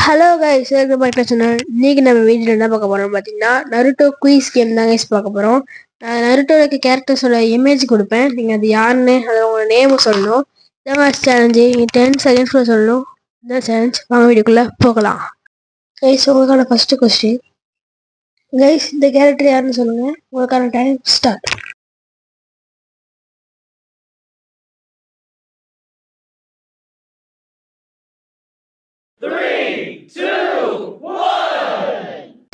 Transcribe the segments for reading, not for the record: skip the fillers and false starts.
Hello guys, welcome back to channel. இன்னைக்கு நம்ம வீடியோவில் என்ன பார்க்க போறோம் பார்த்தீங்கன்னா, நருட்டோ குயிஸ் கேம் தான் கைஸ் பார்க்க போறோம். நான் நருட்டோட கேரக்டர்ஸோட இமேஜ் கொடுப்பேன். நீங்கள் அது யாருன்னு அதை உங்களோட நேம் சொல்லணும். இதான் சேலஞ்சு. நீங்கள் 10 செகண்ட்ஸில் சொல்லணும். இதான் சேலஞ்ச். வாங்க வீடியோக்குள்ளே போகலாம். கைஸ், உங்களுக்கான ஃபர்ஸ்ட் கொஸ்டின். கைஸ், இந்த கேரக்டர் யாருன்னு சொல்லுங்க. உங்களுக்கான டைம் ஸ்டார்ட்.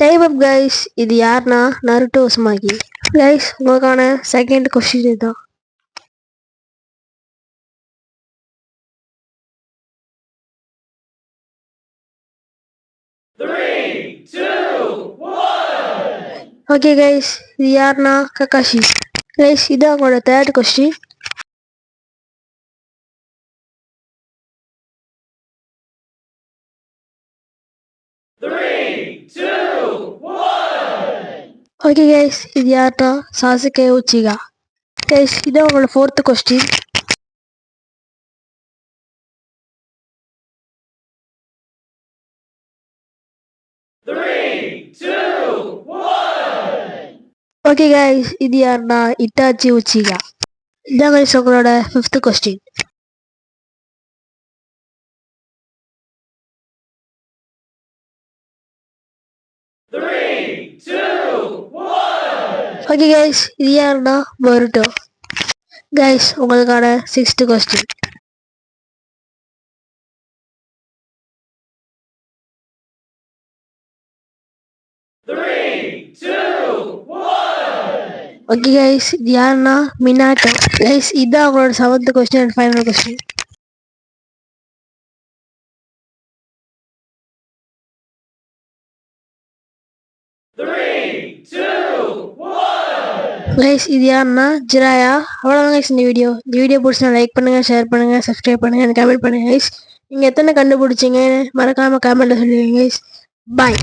டைம் அப் கைஸ். இது யாருன்னா நருட்டோ உசுமாகி. கைஸ், உங்களுக்கான செகண்ட் கொஸ்டின் இதுதான். ஓகே கைஸ், இது யாருன்னா ககாஷி. கைஸ், இது அவங்களோட தேர்ட் கொஸ்டின். ஓகே கைஸ், இது யார்னா சாசுகே உச்சிகா. கைஸ், இது அவங்களோட ஃபோர்த் கொஸ்டின். ஓகே கைஸ், இது யார்னா இட்டாச்சி உச்சிகா. இதான் கைஸ் உங்களோட ஃபிஃப்த் கொஸ்டின். ஓகே கைஸ், இது யாருன்னா பொருட்டோ. கைஸ், உங்களுக்கான சிக்ஸ்த் கொஸ்டின். ஓகே கைஸ், இது யாருன்னா மினாட்டோ. கைஸ், இதுதான் அவங்களோட seventh question and final question. Guys, இது யாருன்னா ஜிராயா. அவ்வளோதான் கைஸ் இந்த வீடியோ. இந்த வீடியோ பிடிச்சா லைக் பண்ணுங்க, ஷேர் பண்ணுங்க, சப்ஸ்கிரைப் பண்ணுங்க, கமெண்ட் பண்ணுங்க கைஸ். நீங்கள் எத்தனை கண்டுபிடிச்சிங்கன்னு மறக்காம கமெண்ட்ல சொல்லுவீங்க கைஸ். பாய்.